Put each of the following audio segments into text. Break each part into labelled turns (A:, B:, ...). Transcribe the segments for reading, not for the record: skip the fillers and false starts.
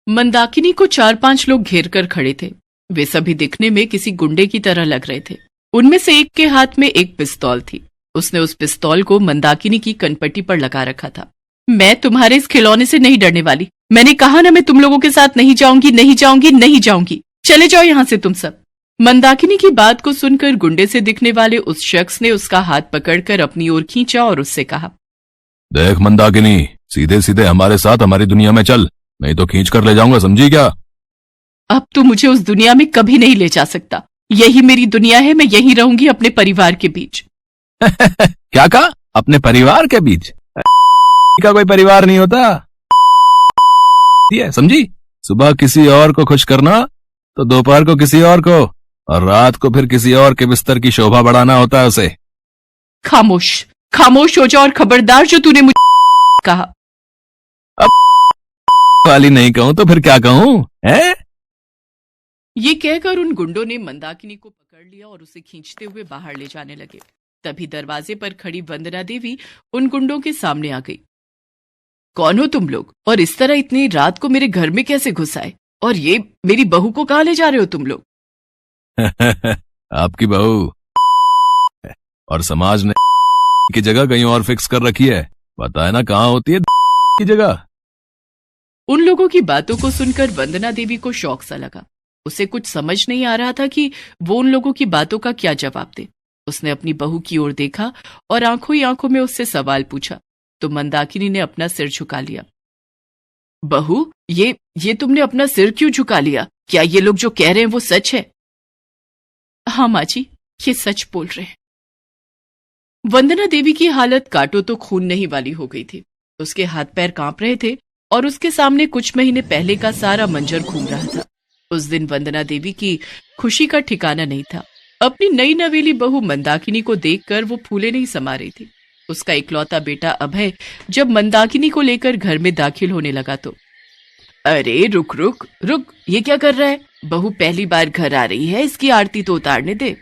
A: मंदाकिनी को 4-5 लोग घेर कर खड़े थे। वे सभी दिखने में किसी गुंडे की तरह लग रहे थे। उनमें से एक के हाथ में एक पिस्तौल थी। उसने उस पिस्तौल को मंदाकिनी की कनपट्टी पर लगा रखा था। मैं तुम्हारे इस खिलौने से नहीं डरने वाली। मैंने कहा ना, मैं तुम लोगों के साथ नहीं जाऊंगी, नहीं जाऊंगी, नहीं जाऊंगी। चले जाओ यहां से तुम सब। मंदाकिनी की बात को सुनकर गुंडे से दिखने वाले उस शख्स ने उसका हाथ पकड़कर अपनी ओर खींचा और उससे कहा,
B: देख मंदाकिनी, सीधे सीधे हमारे साथ हमारी दुनिया में चल, नहीं तो खींच कर ले जाऊंगा, समझी क्या?
A: अब तो मुझे उस दुनिया में कभी नहीं ले जा सकता। यही मेरी दुनिया है, मैं यहीं रहूंगी अपने परिवार के बीच।
B: क्या कहा? अपने परिवार के बीच? का कोई परिवार नहीं होता, समझी? सुबह किसी और को खुश करना तो दोपहर को किसी और को, और रात को फिर किसी और के बिस्तर की शोभा बढ़ाना होता है उसे।
A: खामोश खामोश हो जा और खबरदार जो तूने मुझे कहा।
B: अब वाली नहीं कहूं तो फिर क्या कहूं, है?
A: ये कहकर उन गुंडों ने मंदाकिनी को पकड़ लिया और उसे खींचते हुए बाहर ले जाने लगे। तभी दरवाजे पर खड़ी वंदना देवी उन गुंडों के सामने आ गई। कौन हो तुम लोग, और इस तरह इतनी रात को मेरे घर में कैसे घुस आए? और ये मेरी बहू को कहाँ ले जा रहे हो तुम लोग?
B: आपकी बहू, और समाज ने की जगह कहीं और फिक्स कर रखी है। पता है ना कहाँ होती है की जगह?
A: उन लोगों की बातों को सुनकर वंदना देवी को शौक सा लगा। उसे कुछ समझ नहीं आ रहा था कि वो उन लोगों की बातों का क्या जवाब दे। उसने अपनी बहू की ओर देखा और आंखों ही आंखों में उससे सवाल पूछा तो मंदाकिनी ने अपना सिर झुका लिया। बहू, ये तुमने अपना सिर क्यों झुका लिया? क्या ये लोग जो कह रहे हैं वो सच है? हाँ माँ जी, ये सच बोल रहे हैं। वंदना देवी की हालत काटो तो खून नहीं वाली हो गई थी। उसके हाथ पैर कांप रहे थे और उसके सामने कुछ महीने पहले का सारा मंजर घूम रहा था। उस दिन वंदना देवी की खुशी का ठिकाना नहीं था। अपनी नई नवेली बहू मंदाकिनी को देखकर वो फूले नहीं समा रही थी। उसका इकलौता बेटा अभय जब मंदाकिनी को लेकर घर में दाखिल होने लगा तो, अरे रुक रुक रुक, ये क्या कर रहा है? बहू पहली बार घर आ रही है, इसकी आरती तो उतारने दे।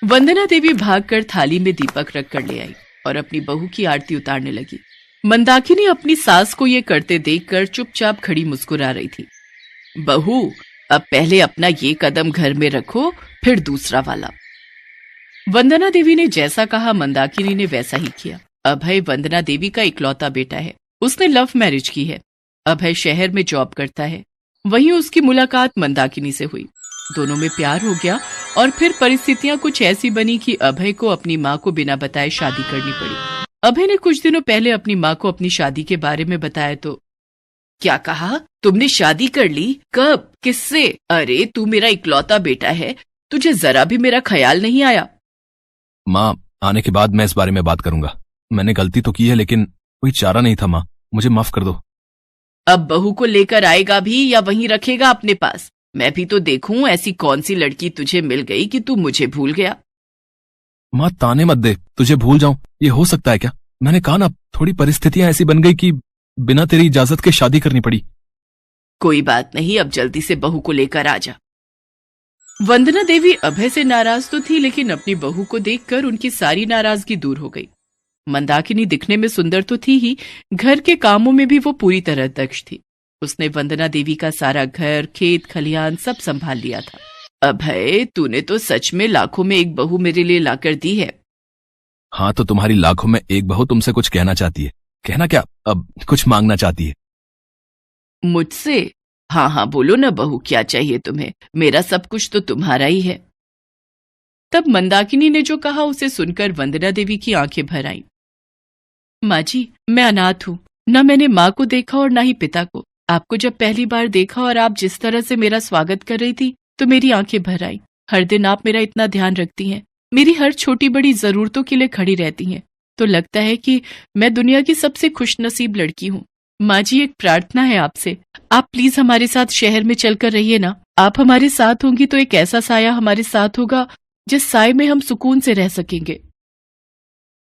A: वंदना देवी भागकर थाली में दीपक रख कर ले आई और अपनी बहू की आरती उतारने लगी। मंदाकिनी अपनी सास को ये करते देखकर चुपचाप खड़ी मुस्कुरा रही थी। बहू, अब पहले अपना ये कदम घर में रखो, फिर दूसरा वाला। वंदना देवी ने जैसा कहा मंदाकिनी ने वैसा ही किया। अभय वंदना देवी का इकलौता बेटा है। उसने लव मैरिज की है। अभय शहर में जॉब करता है। वहीं उसकी मुलाकात मंदाकिनी से हुई। दोनों में प्यार हो गया और फिर परिस्थितियां कुछ ऐसी बनी कि अभय को अपनी माँ को बिना बताए शादी करनी पड़ी। अभय ने कुछ दिनों पहले अपनी माँ को अपनी शादी के बारे में बताया तो, क्या कहा? तुमने शादी कर ली? कब? किससे? अरे तू मेरा इकलौता बेटा है, तुझे जरा भी मेरा ख्याल नहीं आया?
B: माँ, आने के बाद मैं इस बारे में बात करूंगा। मैंने गलती तो की है लेकिन कोई चारा नहीं था माँ, मुझे माफ कर दो।
A: अब बहू को लेकर आएगा भी या वहीं रखेगा अपने पास? मैं भी तो देखूं ऐसी कौन सी लड़की तुझे मिल गई कि तू मुझे भूल गया।
B: माँ ताने मत दे, तुझे भूल जाऊं ये हो सकता है क्या? मैंने कहा ना, थोड़ी परिस्थितियां ऐसी बन गई कि बिना तेरी इजाजत के शादी करनी पड़ी।
A: कोई बात नहीं, अब जल्दी से बहू को लेकर आ जा। वंदना देवी अभय से नाराज तो थी लेकिन अपनी बहू को देखकर उनकी सारी नाराजगी दूर हो गई। मंदाकिनी दिखने में सुंदर तो थी ही, घर के कामों में भी वो पूरी तरह दक्ष थी। उसने वंदना देवी का सारा घर, खेत खलिहान सब संभाल लिया था। अभय, तूने तो सच में लाखों में एक बहू मेरे लिए लाकर दी है।
B: हाँ, तो तुम्हारी लाखों में एक बहू तुमसे कुछ कहना चाहती है। कहना क्या, अब कुछ मांगना चाहती है
A: मुझसे? हाँ हाँ बोलो ना बहू, क्या चाहिए तुम्हें? मेरा सब कुछ तो तुम्हारा ही है। तब मंदाकिनी ने जो कहा उसे सुनकर वंदना देवी की आंखें भर आईं। माँ जी, मैं अनाथ हूँ। न मैंने माँ को देखा और न ही पिता को। आपको जब पहली बार देखा और आप जिस तरह से मेरा स्वागत कर रही थी तो मेरी आंखें भर आई। हर दिन आप मेरा इतना ध्यान रखती हैं, मेरी हर छोटी बड़ी जरूरतों के लिए खड़ी रहती हैं, तो लगता है कि मैं दुनिया की सबसे खुशनसीब लड़की हूँ। माँ जी, एक प्रार्थना है आपसे, आप प्लीज हमारे साथ शहर में चलकर रहिए ना। आप हमारे साथ होंगी तो एक ऐसा साया हमारे साथ होगा जिस साए में हम सुकून से रह सकेंगे।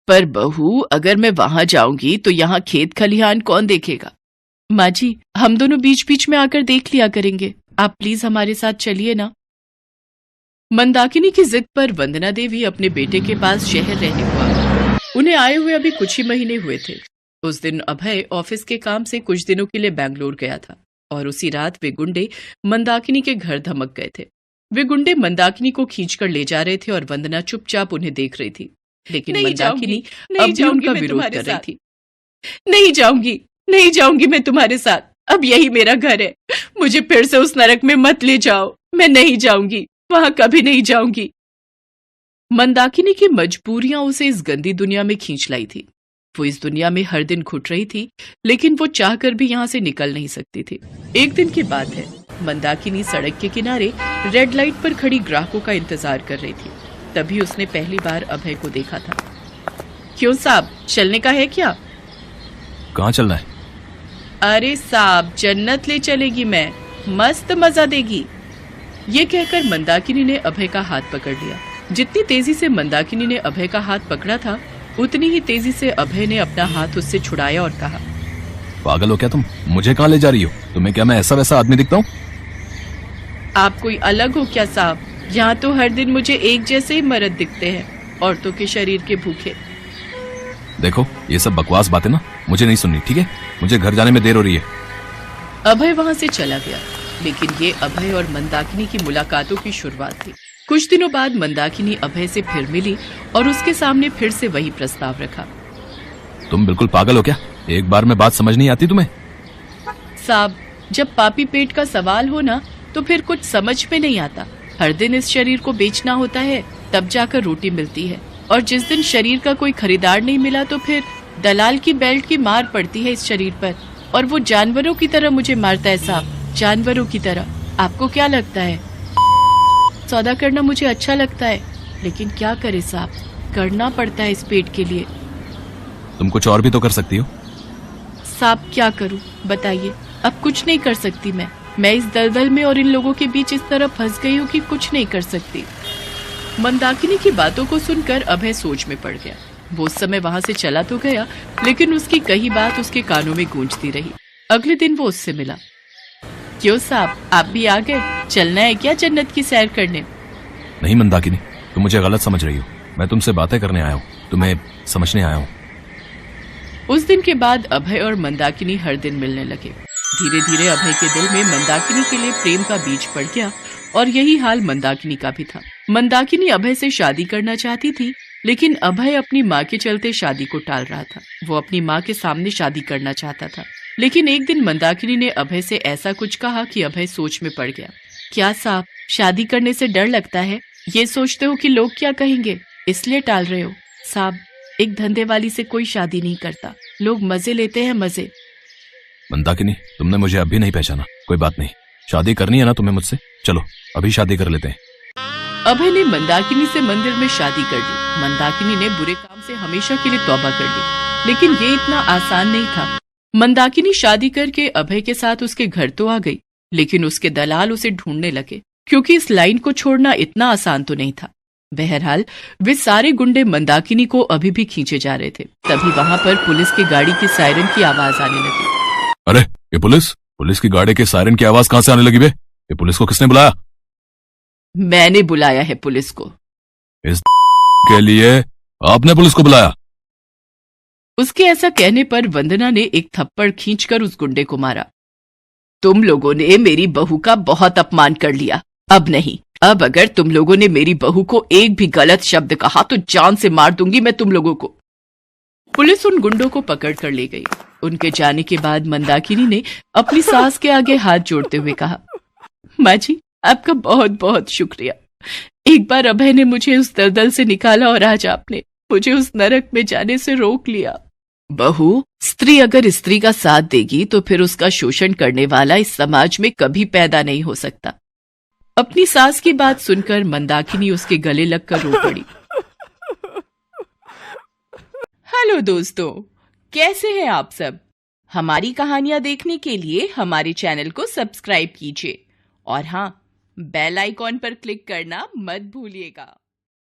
A: पर बहू, अगर मैं वहां जाऊंगी तो यहाँ खेत खलिहान कौन देखेगा? माँ जी, हम दोनों बीच बीच में आकर देख लिया करेंगे। आप प्लीज हमारे साथ चलिए ना। मंदाकिनी की जिद पर वंदना देवी अपने बेटे के पास शहर रहने हुआ। उन्हें आए हुए अभी कुछ ही महीने हुए थे। उस दिन अभय ऑफिस के काम से कुछ दिनों के लिए बैंगलोर गया था। और उसी रात वे गुंडे मंदाकिनी के घर धमक गए थे। वे गुंडे मंदाकिनी को खींचकर ले जा रहे थे और वंदना चुपचाप उन्हें देख रही थी, लेकिन मंदाकिनी अब भी उनका विरोध कर रही थी। नहीं जाऊंगी मैं तुम्हारे साथ, अब यही मेरा घर है, मुझे फिर से उस नरक में मत ले जाओ, मैं नहीं जाऊंगी, वहां कभी नहीं जाऊंगी। मंदाकिनी की मजबूरियां उसे इस गंदी दुनिया में खींच लाई थी। वो इस दुनिया में हर दिन घुट रही थी, लेकिन वो चाहकर भी यहाँ से निकल नहीं सकती थी। एक दिन की बात है, मंदाकिनी सड़क के किनारे रेड लाइट पर खड़ी ग्राहकों का इंतजार कर रही थी। तभी उसने पहली बार अभय को देखा था। क्यों साहब, चलने का है क्या?
B: कहाँ चलना है?
A: अरे साहब, जन्नत ले चलेगी मैं, मस्त मजा देगी। ये कहकर मंदाकिनी ने अभय का हाथ पकड़ लिया। जितनी तेजी से मंदाकिनी ने अभय का हाथ पकड़ा था, उतनी ही तेजी से अभय ने अपना हाथ उससे छुड़ाया और कहा,
B: पागल हो क्या तुम? मुझे कहाँ ले जा रही हो? तुम्हें क्या मैं ऐसा वैसा आदमी दिखता हूँ?
A: आप कोई अलग हो क्या साहब? यहाँ तो हर दिन मुझे एक जैसे ही मर्द दिखते हैं, औरतों के शरीर के भूखे।
B: देखो, ये सब बकवास बातें ना मुझे नहीं सुननी, ठीक है? मुझे घर जाने में देर हो रही है।
A: अभय वहाँ से चला गया, लेकिन ये अभय और मंदाकिनी की मुलाकातों की शुरुआत थी। कुछ दिनों बाद मंदाकिनी अभय से फिर मिली और उसके सामने फिर से वही प्रस्ताव रखा।
B: तुम बिल्कुल पागल हो क्या? एक बार में बात समझ नहीं आती तुम्हें?
A: साहब, जब पापी पेट का सवाल हो ना, तो फिर कुछ समझ में नहीं आता। हर दिन इस शरीर को बेचना होता है, तब जाकर रोटी मिलती है, और जिस दिन शरीर का कोई खरीदार नहीं मिला तो फिर दलाल की बेल्ट की मार पड़ती है इस शरीर पर, और वो जानवरों की तरह मुझे मारता है साहब, जानवरों की तरह। आपको क्या लगता है सौदा करना मुझे अच्छा लगता है? लेकिन क्या करे साहब, करना पड़ता है इस पेट के लिए।
B: तुम कुछ और भी तो कर सकती हो।
A: साहब, क्या करूं बताइए? अब कुछ नहीं कर सकती मैं इस दलदल में और इन लोगों के बीच इस तरह फंस गई हूँ कि कुछ नहीं कर सकती। मंदाकिनी की बातों को सुनकर अभय सोच में पड़ गया। वो उस समय वहां से चला तो गया, लेकिन उसकी कही बात उसके कानों में गूंजती रही। अगले दिन वो उससे मिला। क्यों साहब, आप भी आ गए? चलना है क्या जन्नत की सैर करने?
B: नहीं मंदाकिनी, तुम मुझे गलत समझ रही हो। मैं तुमसे बातें करने आया हूँ, तुम्हें समझने आया हूँ।
A: उस दिन के बाद अभय और मंदाकिनी हर दिन मिलने लगे। धीरे धीरे अभय के दिल में मंदाकिनी के लिए प्रेम का बीज पड़ गया, और यही हाल मंदाकिनी का भी था। मंदाकिनी अभय से शादी करना चाहती थी, लेकिन अभय अपनी माँ के चलते शादी को टाल रहा था। वो अपनी माँ के सामने शादी करना चाहता था, लेकिन एक दिन मंदाकिनी ने अभय से ऐसा कुछ कहा कि अभय सोच में पड़ गया। क्या साहब, शादी करने से डर लगता है? ये सोचते हो कि लोग क्या कहेंगे, इसलिए टाल रहे हो? साहब, एक धंधे वाली से कोई शादी नहीं करता, लोग मजे लेते हैं, मजे।
B: मंदाकिनी, तुमने मुझे अभी नहीं पहचाना, कोई बात नहीं। शादी करनी है ना तुम्हें मुझसे? चलो अभी शादी कर लेते हैं।
A: अभय ने मंदाकिनी से मंदिर में शादी कर ली। मंदाकिनी ने बुरे काम से हमेशा के लिए तौबा कर ली, लेकिन ये इतना आसान नहीं था। मंदाकिनी शादी करके अभय के साथ उसके घर तो आ गई, लेकिन उसके दलाल उसे ढूंढने लगे, क्योंकि इस लाइन को छोड़ना इतना आसान तो नहीं था। बहरहाल वे सारे गुंडे मंदाकिनी को अभी भी खींचे जा रहे थे। तभी वहां पर पुलिस की गाड़ी की सायरन की आवाज आने लगी।
B: अरे ये पुलिस की गाड़ी के सायरन की आवाज कहाँ से आने लगी बे? ये पुलिस को किसने बुलाया?
A: मैंने बुलाया है पुलिस को।
B: इस के लिए आपने पुलिस को बुलाया?
A: उसके ऐसा कहने पर वंदना ने एक थप्पड़ खींचकर उस गुंडे को मारा। तुम लोगों ने मेरी बहू का बहुत अपमान कर लिया। अब नहीं, अब अगर तुम लोगों ने मेरी बहू को एक भी गलत शब्द कहा तो जान से मार दूंगी मैं तुम लोगों को। पुलिस उन गुंडों को पकड़ कर ले गई। उनके जाने के बाद मंदाकिनी ने अपनी सास के आगे हाथ जोड़ते हुए कहा, माँ जी, आपका बहुत बहुत शुक्रिया। एक बार अभय ने मुझे उस दलदल से निकाला और आज आपने मुझे उस नरक में जाने से रोक लिया। बहू, स्त्री अगर स्त्री का साथ देगी तो फिर उसका शोषण करने वाला इस समाज में कभी पैदा नहीं हो सकता। अपनी सास की बात सुनकर मंदाकिनी उसके गले लगकर रो पड़ी। हेलो दोस्तों, कैसे हैं आप सब? हमारी कहानियां देखने के लिए हमारे चैनल को सब्सक्राइब कीजिए और हाँ, बेल आइकॉन पर क्लिक करना मत भूलिएगा।